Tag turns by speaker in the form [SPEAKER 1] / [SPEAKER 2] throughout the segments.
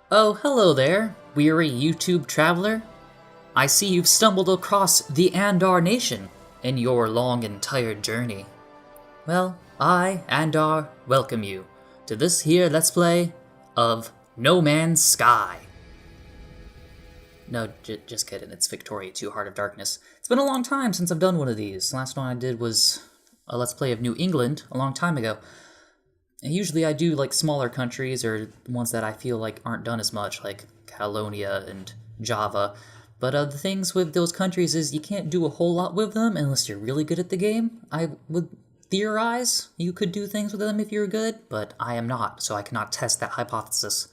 [SPEAKER 1] Oh, hello there, weary YouTube traveler. I see you've stumbled across the Andar Nation in your long and tired journey. Well, I, Andar, welcome you to this here Let's Play of No Man's Sky. No, just kidding, it's Victoria 2 Heart of Darkness. It's been a long time since I've done one of these. The last one I did was a Let's Play of New England a long time ago. And usually I do like smaller countries or ones that I feel like aren't done as much, like Catalonia and Java. But the things with those countries is you can't do a whole lot with them unless you're really good at the game. I would theorize you could do things with them if you were good, but I am not, so I cannot test that hypothesis.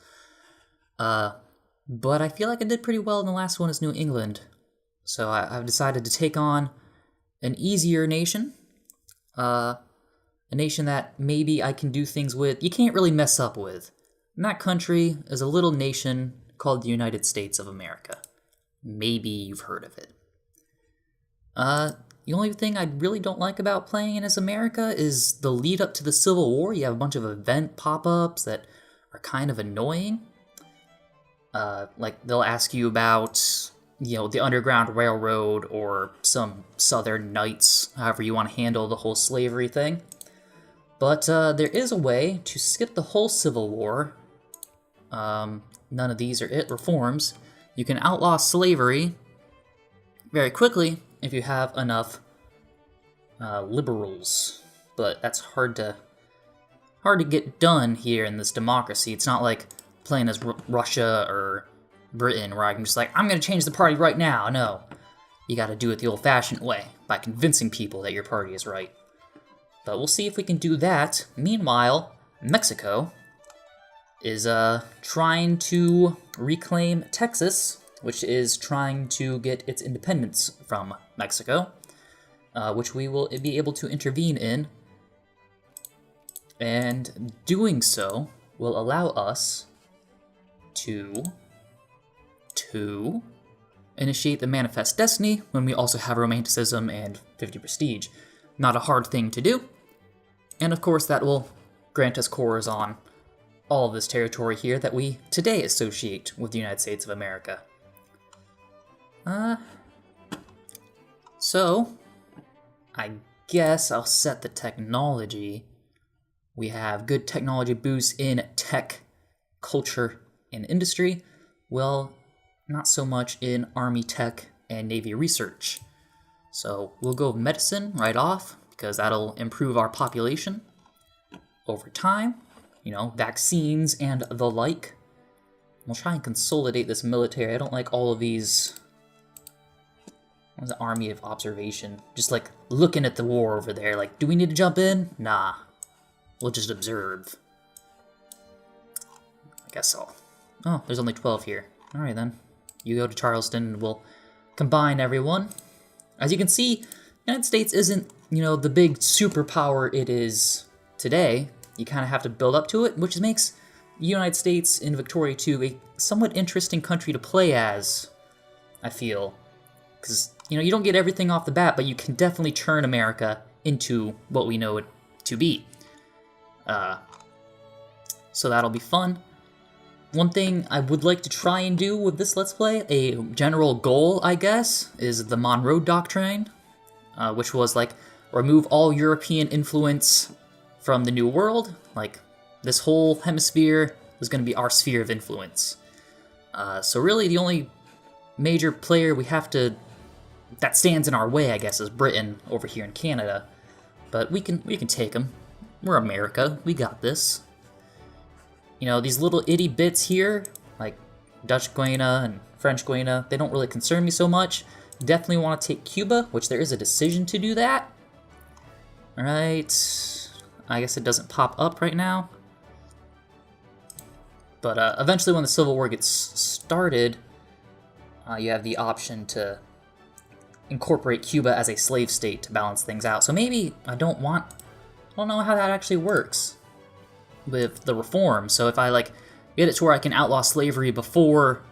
[SPEAKER 1] But I feel like I did pretty well in the last one as New England. So I've decided to take on an easier nation. A nation that maybe I can do things with, you can't really mess up with. And that country is a little nation called the United States of America. Maybe you've heard of it. The only thing I really don't like about playing in as America is the lead up to the Civil War. You have a bunch of event pop-ups that are kind of annoying. Like they'll ask you about, the Underground Railroad or some Southern Knights, however you want to handle the whole slavery thing. But there is a way to skip the whole Civil War. None of these are reforms. You can outlaw slavery very quickly if you have enough liberals. But that's hard to get done here in this democracy. It's not like playing as Russia or Britain where I can just I'm going to change the party right now. No. You got to do it the old-fashioned way by convincing people that your party is right. But we'll see if we can do that. Meanwhile, Mexico is trying to reclaim Texas, which is trying to get its independence from Mexico, which we will be able to intervene in. And doing so will allow us to initiate the Manifest Destiny when we also have Romanticism and 50 Prestige. Not a hard thing to do. And of course that will grant us cores on all of this territory here that we today associate with the United States of America. So, I guess I'll set the technology. We have good technology boosts in tech, culture, and industry. Well, not so much in Army tech and Navy research. So we'll go medicine right off, because that'll improve our population over time. Vaccines and the like. We'll try and consolidate this military. I don't like all of these. What's the Army of Observation? Just looking at the war over there. Do we need to jump in? Nah. We'll just observe. I guess so. Oh, there's only 12 here. Alright then. You go to Charleston and we'll combine everyone. As you can see, the United States isn't, the big superpower it is today. You kind of have to build up to it, which makes the United States in Victoria 2 a somewhat interesting country to play as, I feel. Because, you don't get everything off the bat, but you can definitely turn America into what we know it to be. So that'll be fun. One thing I would like to try and do with this Let's Play, a general goal, I guess, is the Monroe Doctrine, which was, remove all European influence from the New World. This whole hemisphere was going to be our sphere of influence. So really, the only major player we have to... that stands in our way, I guess, is Britain over here in Canada. But we can take them. We're America. We got this. These little itty bits here, like Dutch Guiana and French Guiana, they don't really concern me so much. Definitely want to take Cuba, which there is a decision to do that. Alright, I guess it doesn't pop up right now. But eventually when the Civil War gets started, you have the option to incorporate Cuba as a slave state to balance things out. So maybe I don't know how that actually works with the reform. So if I get it to where I can outlaw slavery before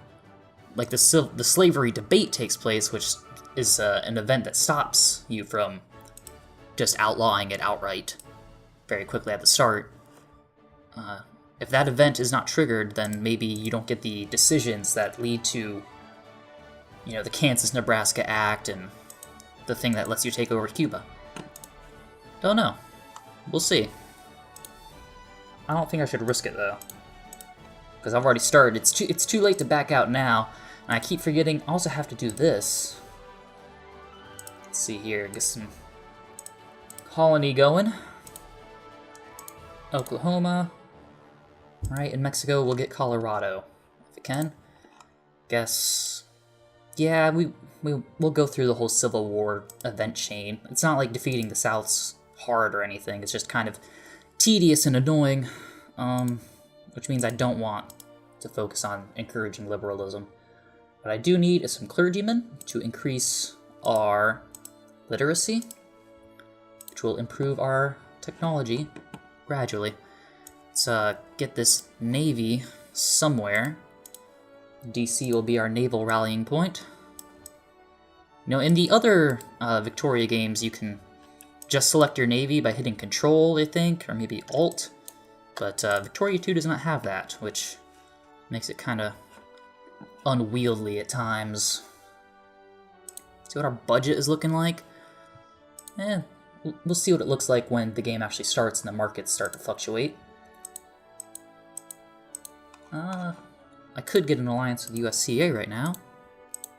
[SPEAKER 1] the slavery debate takes place, which is an event that stops you from just outlawing it outright very quickly at the start. if that event is not triggered, then maybe you don't get the decisions that lead to, you know, the Kansas-Nebraska Act and the thing that lets you take over Cuba. Don't know. We'll see. I don't think I should risk it, though. Because I've already started. It's too late to back out now. And I keep forgetting I also have to do this. Let's see here. Get some colony going. Oklahoma. Alright, in Mexico, we'll get Colorado. If it can. Guess... Yeah, we'll go through the whole Civil War event chain. It's not like defeating the South's hard or anything. It's just kind of tedious and annoying. Which means I don't want to focus on encouraging liberalism. What I do need is some clergymen to increase our literacy, which will improve our technology gradually. Let's get this navy somewhere. DC will be our naval rallying point. You know, in the other Victoria games, you can just select your navy by hitting Control, I think, or maybe Alt. But Victoria 2 does not have that, which makes it kind of unwieldy at times. See what our budget is looking like? We'll see what it looks like when the game actually starts and the markets start to fluctuate. I could get an alliance with USCA right now.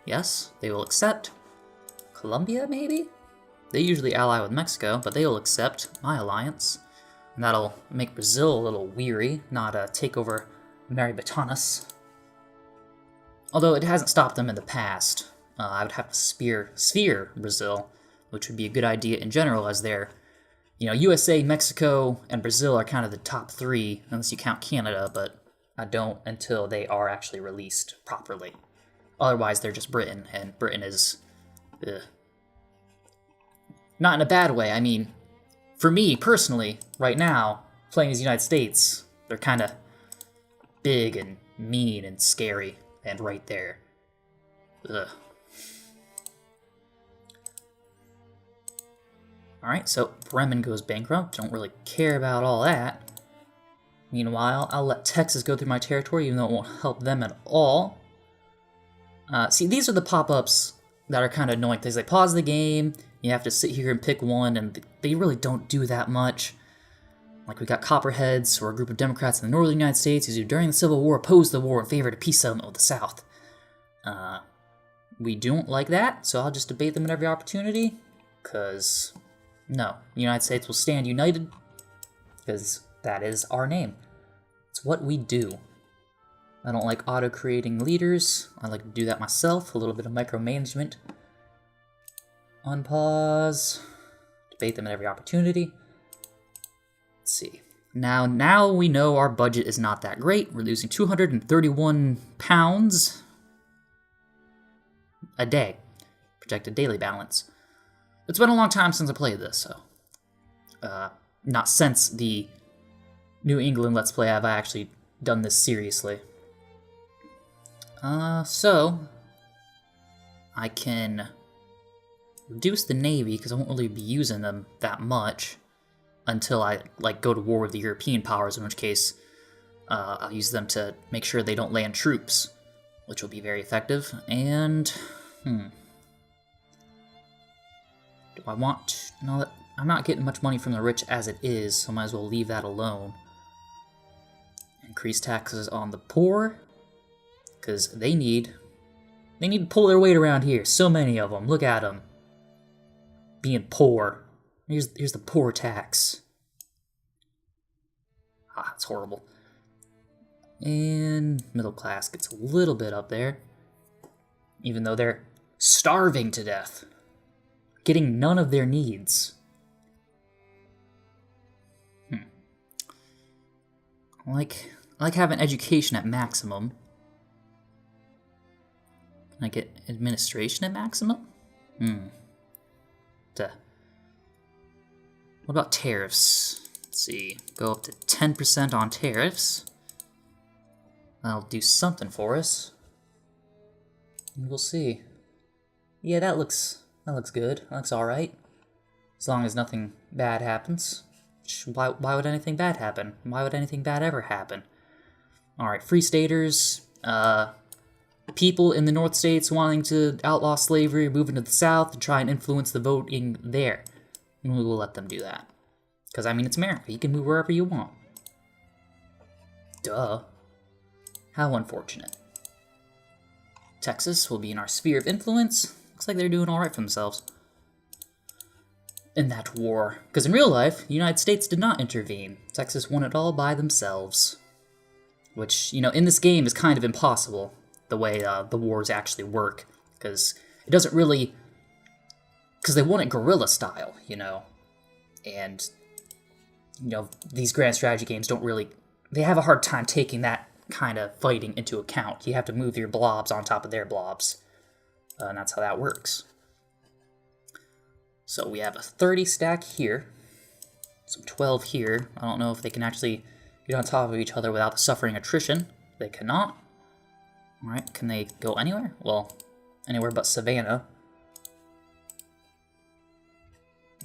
[SPEAKER 1] Yes, they will accept. Colombia, maybe? They usually ally with Mexico, but they will accept my alliance. And that'll make Brazil a little weary, not take over Maribotanas. Although it hasn't stopped them in the past. I would have to sphere Brazil, which would be a good idea in general, as they're, you know, USA, Mexico, and Brazil are kind of the top three, unless you count Canada, but I don't until they are actually released properly. Otherwise, they're just Britain, and Britain is... Not in a bad way, I mean... For me, personally, right now, playing as the United States, they're kind of big and mean and scary, and right there. Ugh. Alright, so Bremen goes bankrupt. Don't really care about all that. Meanwhile, I'll let Texas go through my territory, even though it won't help them at all. See, these are the pop-ups that are kind of annoying, because they pause the game, you have to sit here and pick one, and they really don't do that much. Like, we got Copperheads, who are a group of Democrats in the northern United States who, during the Civil War, opposed the war in favor of a peace settlement with the South. We don't like that, so I'll just debate them at every opportunity, because, no, the United States will stand united, because that is our name. It's what we do. I don't like auto-creating leaders. I like to do that myself, a little bit of micromanagement. Unpause. Debate them at every opportunity. Let's see. Now we know our budget is not that great. We're losing 231 pounds a day. Projected daily balance. It's been a long time since I played this, so... not since the New England Let's Play have I actually done this seriously. So... I can... reduce the Navy, because I won't really be using them that much until I, like, go to war with the European powers, in which case I'll use them to make sure they don't land troops, which will be very effective. And, do I want... No, I'm not getting much money from the rich as it is, so I might as well leave that alone. Increase taxes on the poor, because they need to pull their weight around here. So many of them. Look at them. Being poor. Here's the poor tax. It's horrible. And middle class gets a little bit up there. Even though they're starving to death. Getting none of their needs. I like having education at maximum. Can I get administration at maximum? What about tariffs? Let's see. Go up to 10% on tariffs. That'll do something for us. We'll see. Yeah, that looks good. That looks alright. As long as nothing bad happens. Why would anything bad happen? Why would anything bad ever happen? Alright, free staters, people in the North States wanting to outlaw slavery, moving to the South, and try and influence the voting there. And we will let them do that. Because, I mean, it's America. You can move wherever you want. Duh. How unfortunate. Texas will be in our sphere of influence. Looks like they're doing alright for themselves in that war. Because in real life, the United States did not intervene. Texas won it all by themselves. Which, you know, in this game is kind of impossible, the way the wars actually work. Because it doesn't really... Because they won it guerrilla style, you know. And, you know, these grand strategy games don't really... They have a hard time taking that kind of fighting into account. You have to move your blobs on top of their blobs. And that's how that works. So we have a 30 stack here. Some 12 here. I don't know if they can actually get on top of each other without suffering attrition. They cannot. Alright, can they go anywhere? Well, anywhere but Savannah.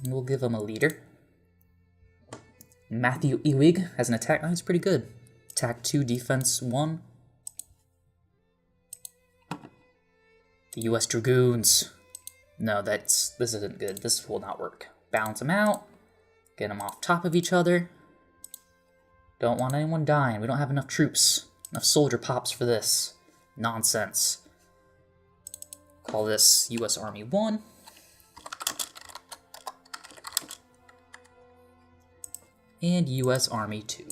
[SPEAKER 1] And we'll give them a leader. Matthew Ewig has an attack. Oh, he's pretty good. Attack 2, defense 1. The U.S. Dragoons. No, this isn't good. This will not work. Balance them out. Get them off top of each other. Don't want anyone dying. We don't have enough troops. Enough soldier pops for this. Nonsense. Call this U.S. Army 1. And U.S. Army 2.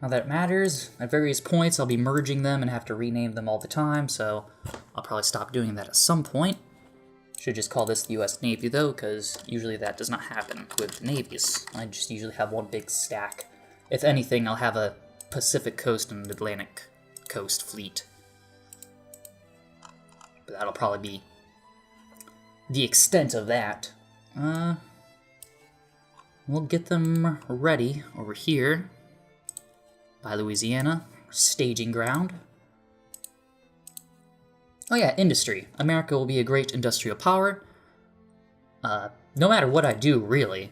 [SPEAKER 1] Now that it matters, at various points I'll be merging them and have to rename them all the time, so I'll probably stop doing that at some point. Should just call this the U.S. Navy though, because usually that does not happen with navies. I just usually have one big stack. If anything, I'll have a Pacific Coast and Atlantic Coast fleet. But that'll probably be the extent of that. We'll get them ready over here by Louisiana, staging ground. Oh yeah, industry. America will be a great industrial power. No matter what I do, really.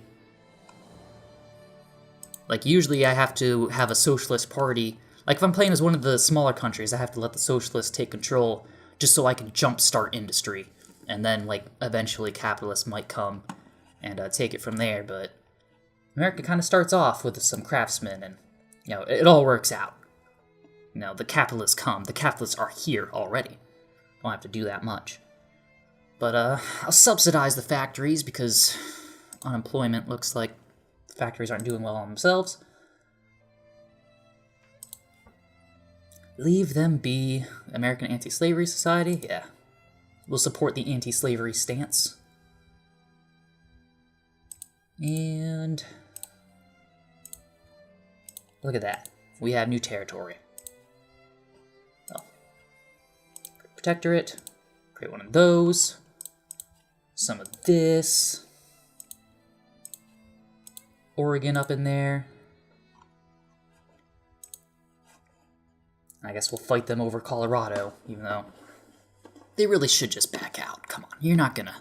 [SPEAKER 1] Like, usually I have to have a socialist party. Like, if I'm playing as one of the smaller countries, I have to let the socialists take control just so I can jumpstart industry. And then, like, eventually capitalists might come and take it from there, but America kind of starts off with some craftsmen, and, you know, it all works out. You know, the capitalists come. The capitalists are here already. Don't have to do that much. But, I'll subsidize the factories because unemployment looks like the factories aren't doing well on themselves. Leave them be. American Anti-Slavery Society? Yeah. We'll support the anti-slavery stance. And look at that. We have new territory. Oh. Protectorate. Create one of those. Some of this. Oregon up in there. I guess we'll fight them over Colorado, even though they really should just back out. Come on, you're not gonna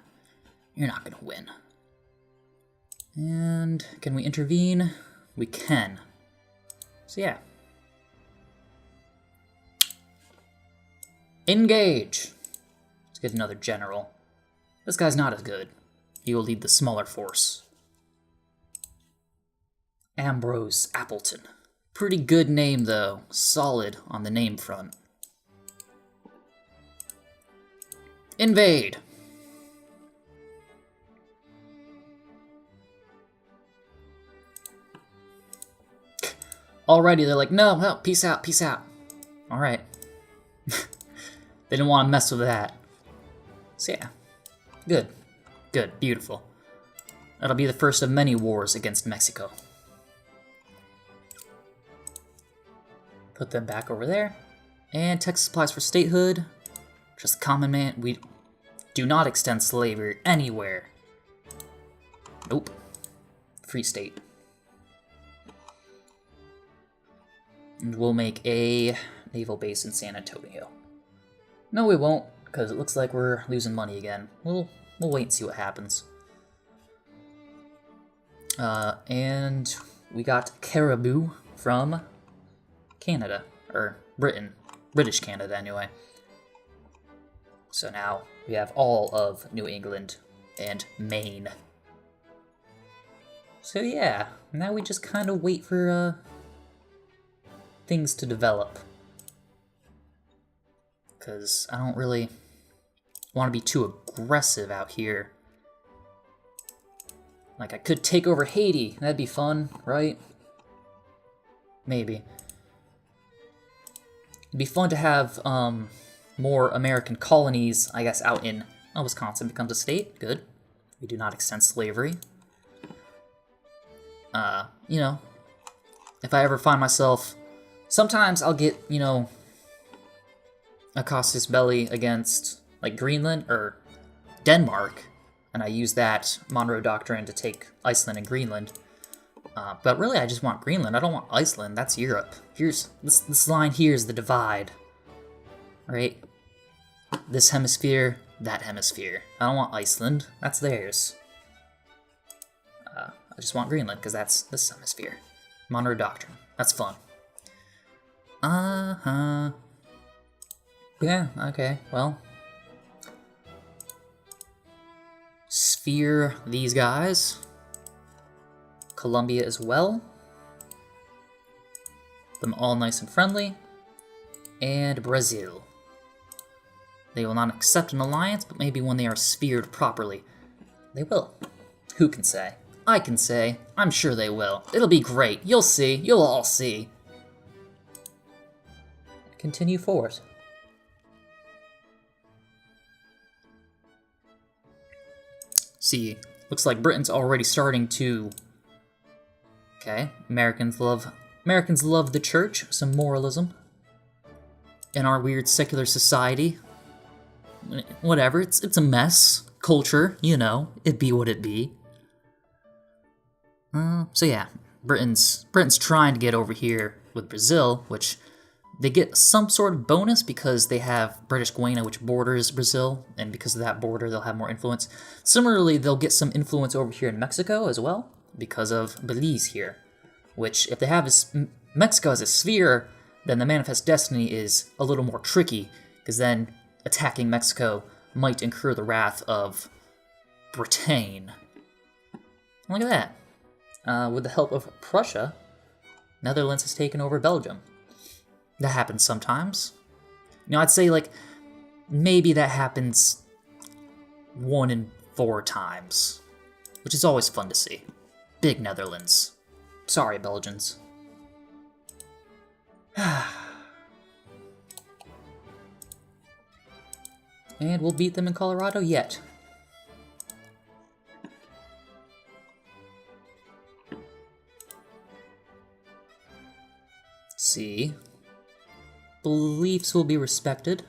[SPEAKER 1] win. And can we intervene? We can. So yeah. Engage! Let's get another general. This guy's not as good. He will lead the smaller force. Ambrose Appleton. Pretty good name, though. Solid on the name front. Invade! Alrighty, they're like, no, no, peace out, peace out. Alright. They didn't want to mess with that. So yeah. Good. Good. Beautiful. That'll be the first of many wars against Mexico. Put them back over there. And Texas applies for statehood. Just common man. We do not extend slavery anywhere. Nope. Free state. And we'll make a naval base in San Antonio. No, we won't, because it looks like we're losing money again. We'll wait and see what happens. And we got caribou from Canada, or Britain. British Canada, anyway. So now we have all of New England and Maine. So yeah, now we just kind of wait for things to develop. Because I don't really want to be too aggressive out here. Like, I could take over Haiti. That'd be fun, right? Maybe. It'd be fun to have more American colonies, I guess, out in... Oh, Wisconsin becomes a state. Good. We do not extend slavery. You know, if I ever find myself... Sometimes I'll get, you know, a casus belli against, like, Greenland or Denmark, and I use that Monroe Doctrine to take Iceland and Greenland. But really, I just want Greenland. I don't want Iceland. That's Europe. Here's this line here is the divide, right? This hemisphere, that hemisphere. I don't want Iceland. That's theirs. I just want Greenland because that's this hemisphere. Monroe Doctrine. That's fun. Yeah. Okay. Well. Sphere these guys. Colombia as well. Them all nice and friendly. And Brazil. They will not accept an alliance, but maybe when they are sphered properly, they will. Who can say? I can say. I'm sure they will. It'll be great. You'll see. You'll all see. Continue forward. See, looks like Britain's already starting to... Okay, Americans love the church, some moralism. In our weird secular society. Whatever, it's a mess. Culture, you know, it be what it be. So yeah, Britain's trying to get over here with Brazil, which they get some sort of bonus because they have British Guiana, which borders Brazil, and because of that border, they'll have more influence. Similarly, they'll get some influence over here in Mexico as well, because of Belize here, which if they have Mexico as a sphere, then the Manifest Destiny is a little more tricky, because then attacking Mexico might incur the wrath of Britain. Look at that. With the help of Prussia, Netherlands has taken over Belgium. That happens sometimes. You know, I'd say, like, maybe that happens 1 in 4 times, which is always fun to see. Big Netherlands. Sorry, Belgians. And we'll beat them in Colorado yet. See. Beliefs will be respected.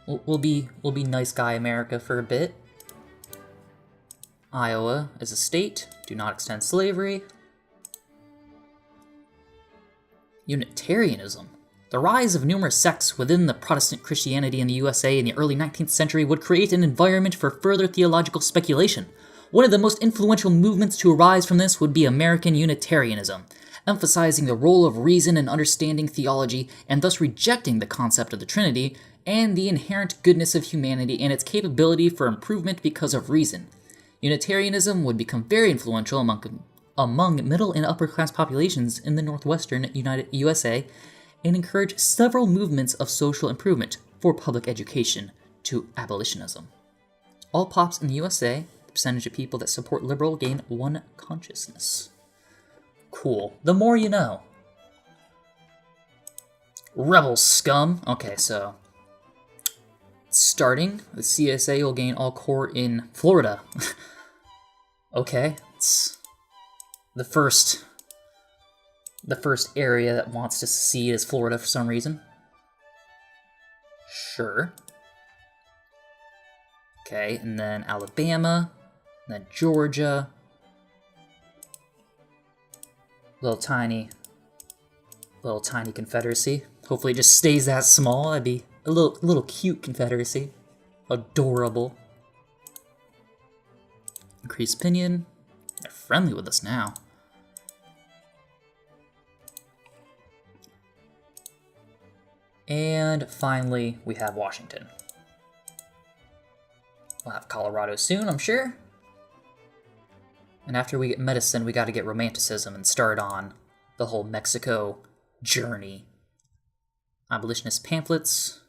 [SPEAKER 1] We'll be nice guy America for a bit. Iowa is a state. Do not extend slavery. Unitarianism. The rise of numerous sects within the Protestant Christianity in the USA in the early 19th century would create an environment for further theological speculation. One of the most influential movements to arise from this would be American Unitarianism, emphasizing the role of reason in understanding theology and thus rejecting the concept of the Trinity and the inherent goodness of humanity and its capability for improvement because of reason. Unitarianism would become very influential among middle and upper class populations in the northwestern USA and encourage several movements of social improvement for public education to abolitionism. All pops in the USA, the percentage of people that support liberal gain 1 consciousness. Cool. The more you know. Rebel scum. Okay, so starting, the CSA will gain all core in Florida. Okay, it's the first area that wants to secede is Florida for some reason. Sure. Okay, and then Alabama, and then Georgia. Little tiny confederacy. Hopefully it just stays that small. That'd be a little cute confederacy. Adorable. Increased opinion. They're friendly with us now. And finally, we have Washington. We'll have Colorado soon, I'm sure. And after we get medicine, we gotta get romanticism and start on the whole Mexico journey. Abolitionist Pamphlets.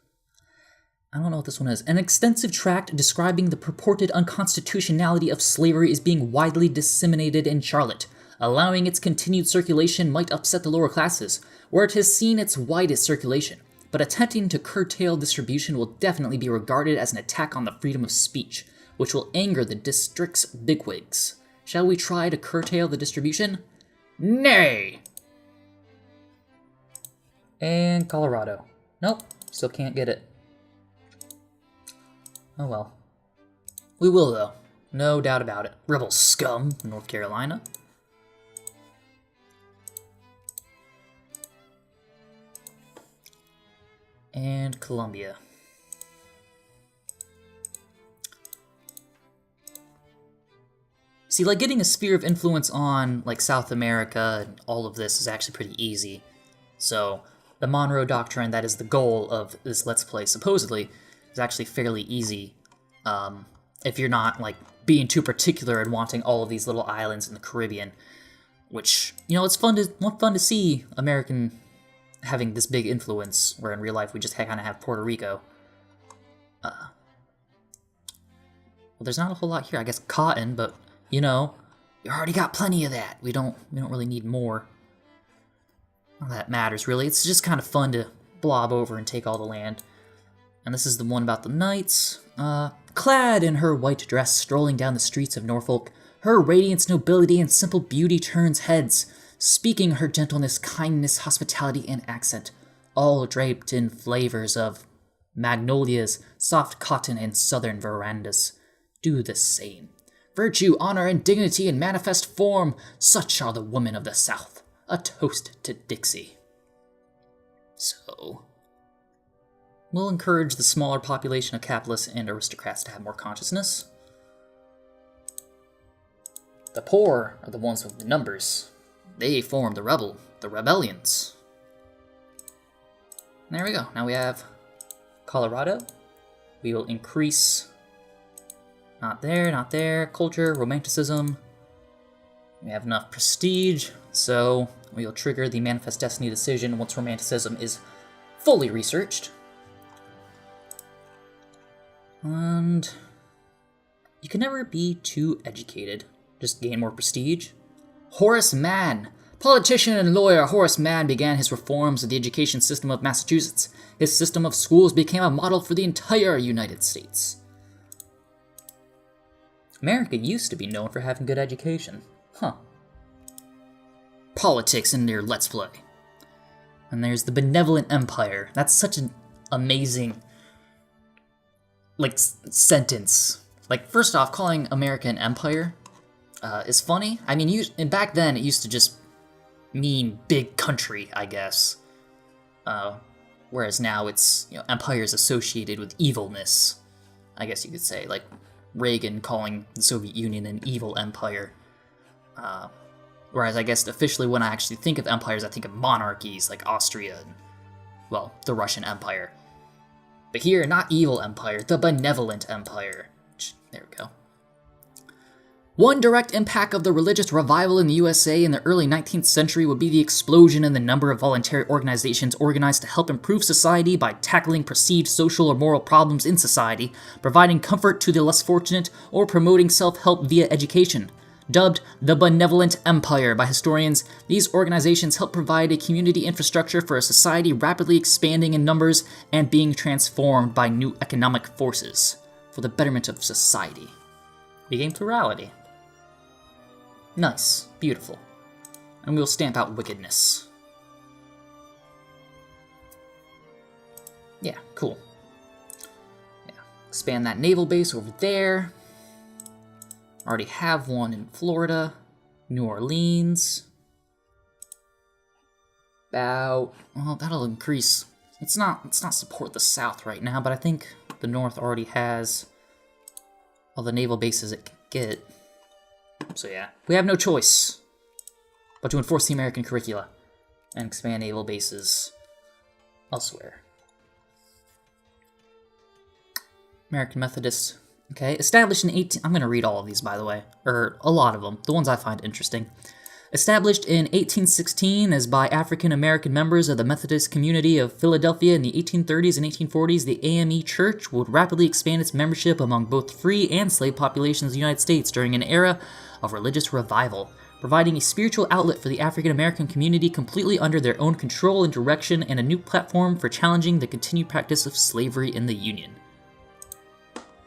[SPEAKER 1] I don't know what this one is. An extensive tract describing the purported unconstitutionality of slavery is being widely disseminated in Charlotte. Allowing its continued circulation might upset the lower classes, where it has seen its widest circulation. But attempting to curtail distribution will definitely be regarded as an attack on the freedom of speech, which will anger the district's bigwigs. Shall we try to curtail the distribution? Nay! And Colorado. Nope, still can't get it. Oh well. We will, though. No doubt about it. Rebel scum, North Carolina. And Colombia. See, like, getting a sphere of influence on, like, South America and all of this is actually pretty easy. So, the Monroe Doctrine, that is the goal of this Let's Play, supposedly, is actually fairly easy. If you're not, like, being too particular and wanting all of these little islands in the Caribbean. Which, you know, it's fun to see American having this big influence, where in real life we just kind of have Puerto Rico. Well, there's not a whole lot here. I guess cotton, but, you know, you already got plenty of that. We don't really need more. None of that matters, really. It's just kind of fun to blob over and take all the land. And this is the one about the knights. Clad in her white dress, strolling down the streets of Norfolk, her radiance, nobility, and simple beauty turns heads, speaking her gentleness, kindness, hospitality, and accent, all draped in flavors of magnolias, soft cotton, and southern verandas. Do the same. Virtue, honor, and dignity in manifest form, such are the women of the South. A toast to Dixie. So, we'll encourage the smaller population of capitalists and aristocrats to have more consciousness. The poor are the ones with the numbers. They form the rebellions. There we go. Now we have Colorado. We will increase, not there, culture, romanticism. We have enough prestige, so we will trigger the Manifest Destiny decision once romanticism is fully researched. And you can never be too educated. Just gain more prestige. Horace Mann. Politician and lawyer Horace Mann began his reforms of the education system of Massachusetts. His system of schools became a model for the entire United States. America used to be known for having good education. Huh. Politics in their Let's Play. And there's the Benevolent Empire. That's such an amazing, like, sentence. Like, first off, calling America an empire is funny. I mean, and back then it used to just mean big country, I guess. Whereas now it's, you know, empires associated with evilness, I guess you could say. Like Reagan calling the Soviet Union an evil empire. Whereas I guess officially when I actually think of empires, I think of monarchies like Austria and, well, the Russian Empire. But here, not evil empire, the benevolent empire. There we go. One direct impact of the religious revival in the USA in the early 19th century would be the explosion in the number of voluntary organizations organized to help improve society by tackling perceived social or moral problems in society, providing comfort to the less fortunate, or promoting self-help via education. Dubbed the Benevolent Empire by historians, these organizations help provide a community infrastructure for a society rapidly expanding in numbers and being transformed by new economic forces for the betterment of society. We gain plurality. Nice. Beautiful. And we'll stamp out wickedness. Yeah, cool. Yeah. Expand that naval base over there. Already have one in Florida. New Orleans. Well, that'll increase. Let's not support the South right now, but I think the North already has all the naval bases it can get. So yeah, we have no choice but to enforce the American curricula and expand naval bases elsewhere. American Methodist. Okay, established in 18... I'm going to read all of these, by the way. Or a lot of them. The ones I find interesting. Established in 1816 as by African-American members of the Methodist community of Philadelphia in the 1830s and 1840s, the AME Church would rapidly expand its membership among both free and slave populations of the United States during an era of religious revival, providing a spiritual outlet for the African-American community completely under their own control and direction and a new platform for challenging the continued practice of slavery in the Union.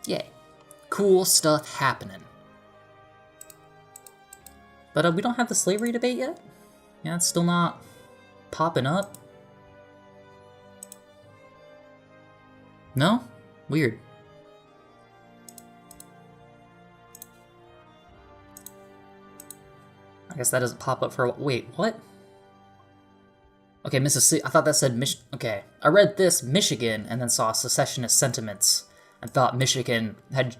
[SPEAKER 1] Yay. Cool stuff happening. But we don't have the slavery debate yet? Yeah, it's still not popping up. No? Weird. I guess that doesn't pop up for a while. Wait, what? Okay, Mississippi. I thought that said okay, I read this Michigan and then saw secessionist sentiments and thought Michigan had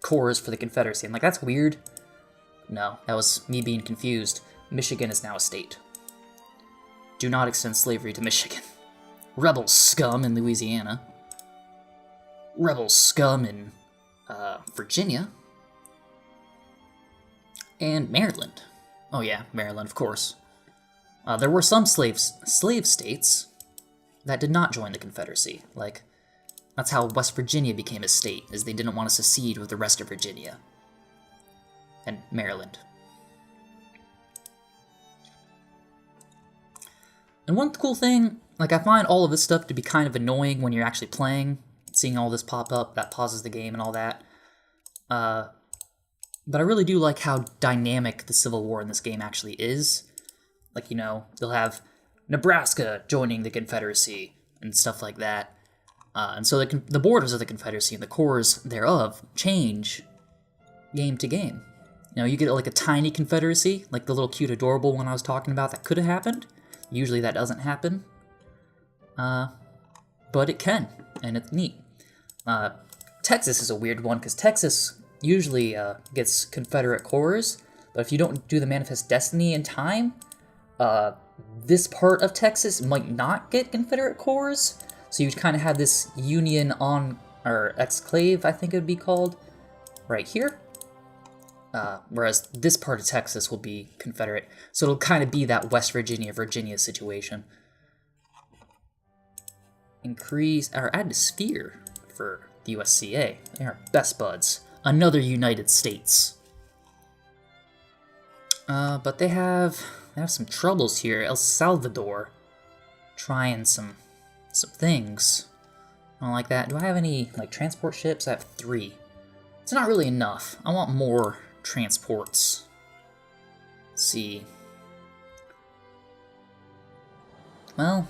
[SPEAKER 1] cores for the Confederacy. I'm like, that's weird. No, that was me being confused. Michigan is now a state. Do not extend slavery to Michigan. Rebel scum in Louisiana. Rebel scum in Virginia. And Maryland. Oh yeah, Maryland, of course. There were some slave states that did not join the Confederacy. Like, that's how West Virginia became a state, is they didn't want to secede with the rest of Virginia. And Maryland. And one cool thing, like, I find all of this stuff to be kind of annoying when you're actually playing, seeing all this pop up, that pauses the game and all that. But I really do like how dynamic the Civil War in this game actually is. Like, you know, they'll have Nebraska joining the Confederacy and stuff like that. And so the borders of the Confederacy and the cores thereof change game to game. You know, you get like a tiny Confederacy, like the little cute adorable one I was talking about that could have happened. Usually that doesn't happen. But it can, and it's neat. Texas is a weird one, because Texas usually gets Confederate cores, but if you don't do the Manifest Destiny in time, this part of Texas might not get Confederate cores, so you kind of have this Union or exclave, I think it would be called, right here. Whereas this part of Texas will be Confederate. So it'll kind of be that West Virginia situation. Increase, or add a sphere for the USCA. They are best buds. Another United States. But they have some troubles here. El Salvador. Trying some things. I don't like that. Do I have any, like, transport ships? I have 3. It's not really enough. I want more transports. Let's see. Well,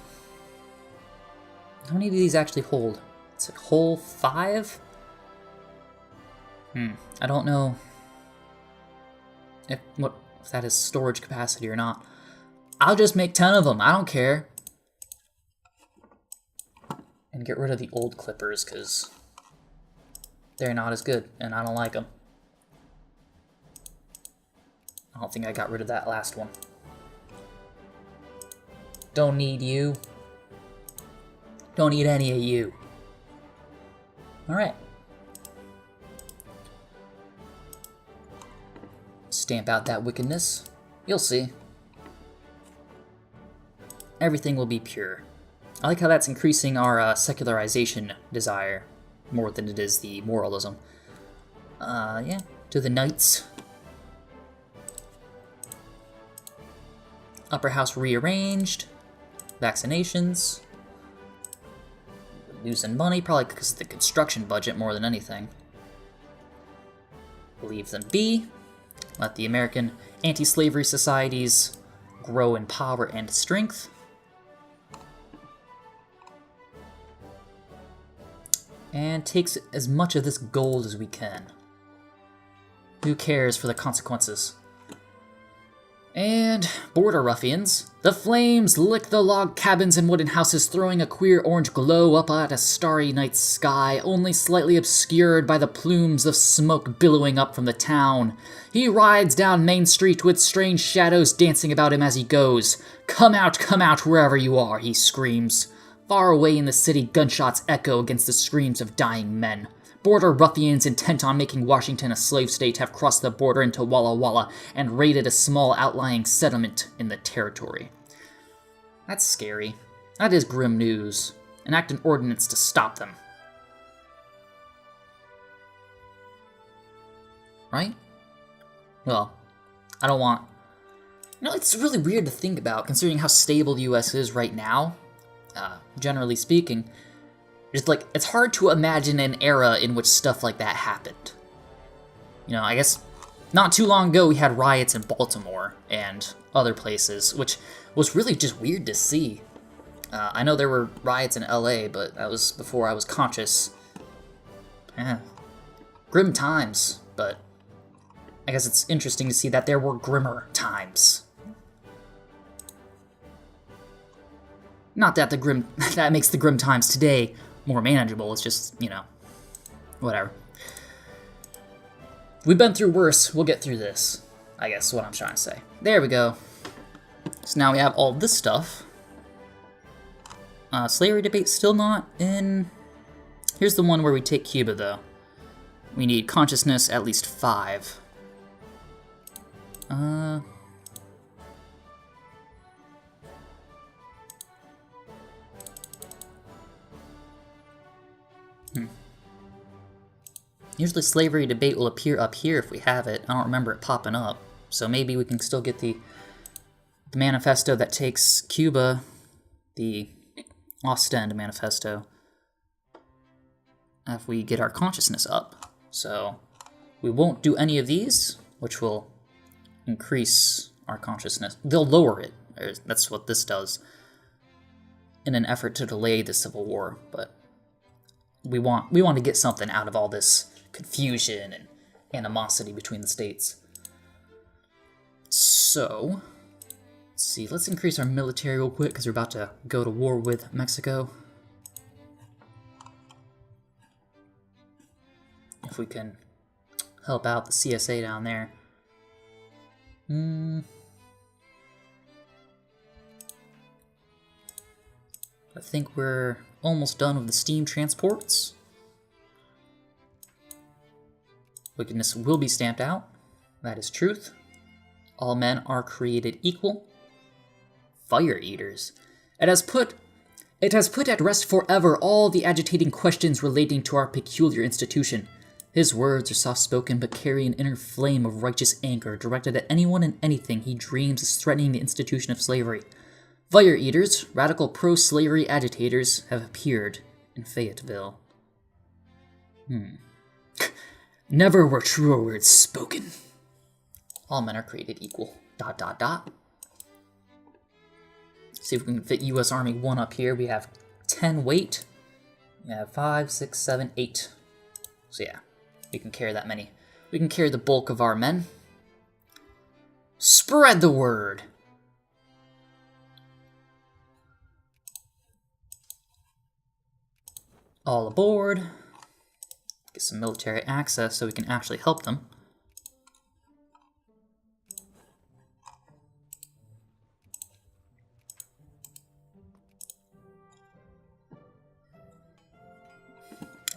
[SPEAKER 1] how many do these actually hold? It's a whole 5? I don't know if that is storage capacity or not. I'll just make 10 of them. I don't care. And get rid of the old clippers, because they're not as good, and I don't like them. I don't think I got rid of that last one. Don't need you. Don't need any of you. Alright. Stamp out that wickedness. You'll see. Everything will be pure. I like how that's increasing our secularization desire more than it is the moralism. Yeah. To the knights. Upper house rearranged. Vaccinations. Losing money, probably because of the construction budget more than anything. Leave them be. Let the American anti-slavery societies grow in power and strength. And takes as much of this gold as we can. Who cares for the consequences? And border ruffians. The flames lick the log cabins and wooden houses, throwing a queer orange glow up at a starry night sky, only slightly obscured by the plumes of smoke billowing up from the town. He rides down Main Street with strange shadows dancing about him as he goes. Come out, wherever you are, he screams. Far away in the city, gunshots echo against the screams of dying men. Border ruffians intent on making Washington a slave state have crossed the border into Walla Walla and raided a small outlying settlement in the territory. That's scary. That is grim news. Enact an ordinance to stop them. Right? Well, I don't want... it's really weird to think about, considering how stable the U.S. is right now, generally speaking. Just it's hard to imagine an era in which stuff like that happened. I guess not too long ago we had riots in Baltimore and other places, which was really just weird to see. I know there were riots in LA, but that was before I was conscious. Grim times, but I guess it's interesting to see that there were grimmer times. Not that that makes the grim times today more manageable, it's just, whatever. We've been through worse, we'll get through this, I guess is what I'm trying to say. There we go. So now we have all this stuff. Slavery debate still not in... Here's the one where we take Cuba, though. We need consciousness at least 5. Usually slavery debate will appear up here if we have it. I don't remember it popping up. So maybe we can still get the manifesto that takes Cuba, the Ostend manifesto, if we get our consciousness up. So we won't do any of these, which will increase our consciousness. They'll lower it. That's what this does in an effort to delay the Civil War. But we want to get something out of all this confusion and animosity between the states. So, let's see, let's increase our military real quick because we're about to go to war with Mexico. If we can help out the CSA down there. I think we're almost done with the steam transports. Wickedness will be stamped out. That is truth. All men are created equal. Fire eaters. It has put at rest forever all the agitating questions relating to our peculiar institution. His words are soft-spoken but carry an inner flame of righteous anger directed at anyone and anything he dreams is threatening the institution of slavery. Fire eaters, radical pro-slavery agitators, have appeared in Fayetteville. Never were truer words spoken. All men are created equal. ... See if we can fit U.S. Army 1 up here. We have 10 weight. We have 5, 6, 7, 8. So yeah, we can carry that many. We can carry the bulk of our men. Spread the word! All aboard. Get some military access so we can actually help them.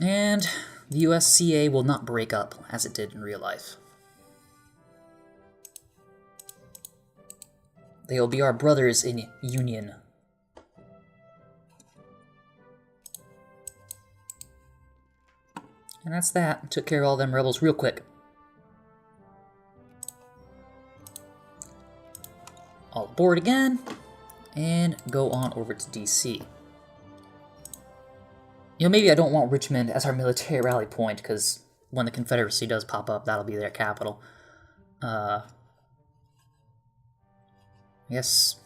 [SPEAKER 1] And the USCA will not break up as it did in real life. They will be our brothers in union. And that's that. Took care of all them rebels real quick. All aboard again, and go on over to DC. Maybe I don't want Richmond as our military rally point, because when the Confederacy does pop up, that'll be their capital. I guess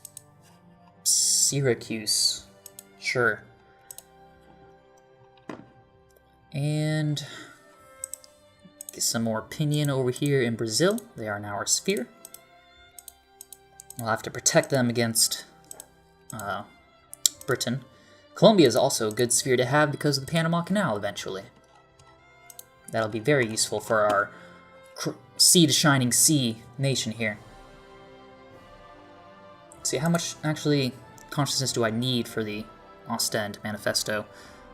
[SPEAKER 1] Syracuse. Sure. And get some more opinion over here in Brazil. They are now our sphere. We'll have to protect them against Britain. Colombia is also a good sphere to have because of the Panama Canal eventually. That'll be very useful for our sea to shining sea nation here. See, how much actually consciousness do I need for the Ostend Manifesto?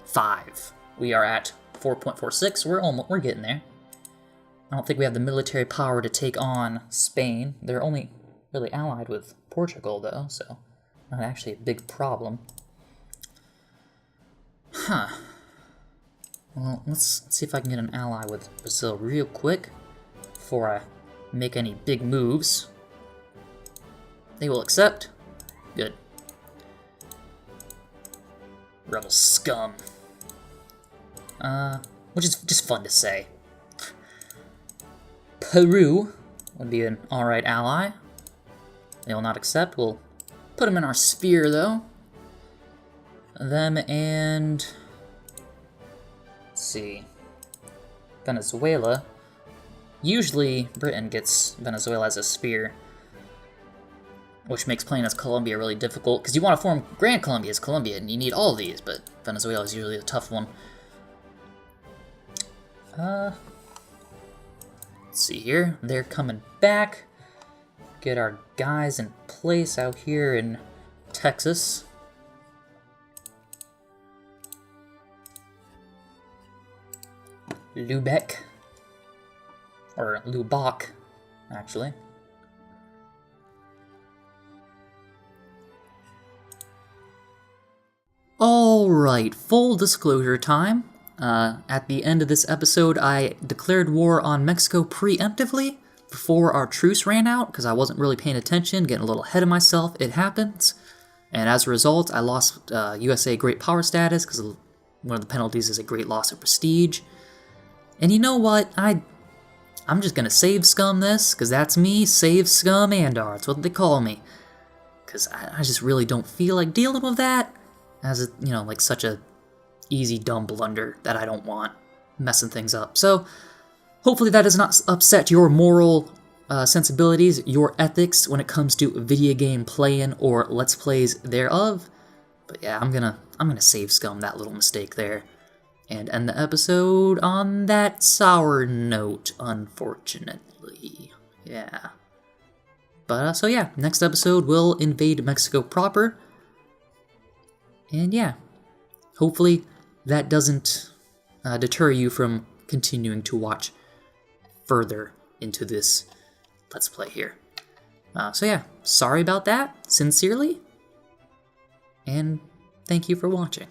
[SPEAKER 1] 5. We are at 4.46. We're getting there. I don't think we have the military power to take on Spain. They're only really allied with Portugal, though, so not actually a big problem. Huh. Well, let's see if I can get an ally with Brazil real quick before I make any big moves. They will accept. Good. Rebel scum. Which is just fun to say. Peru would be an alright ally. They will not accept. We'll put them in our sphere, though. Them and... let's see. Venezuela. Usually, Britain gets Venezuela as a sphere, which makes playing as Colombia really difficult, because you want to form Grand Colombia as Colombia, and you need all these, but Venezuela is usually a tough one. Let's see here. They're coming back. Get our guys in place out here in Texas. Lubeck. Or Lubbock, actually. Alright, full disclosure time. At the end of this episode, I declared war on Mexico preemptively before our truce ran out, because I wasn't really paying attention, getting a little ahead of myself. It happens. And as a result, I lost USA Great Power status, because one of the penalties is a great loss of prestige. And you know what? I'm just gonna save scum this, because that's me, save scum Andar. That's what they call me. Because I just really don't feel like dealing with that as, like such a easy, dumb blunder that I don't want messing things up. So, hopefully that does not upset your moral sensibilities, your ethics when it comes to video game playing or Let's Plays thereof. But yeah, I'm gonna save scum that little mistake there. And end the episode on that sour note, unfortunately. Yeah. But, so yeah, next episode we'll invade Mexico proper. And yeah, hopefully that doesn't deter you from continuing to watch further into this Let's Play here. So yeah, sorry about that, sincerely. And thank you for watching.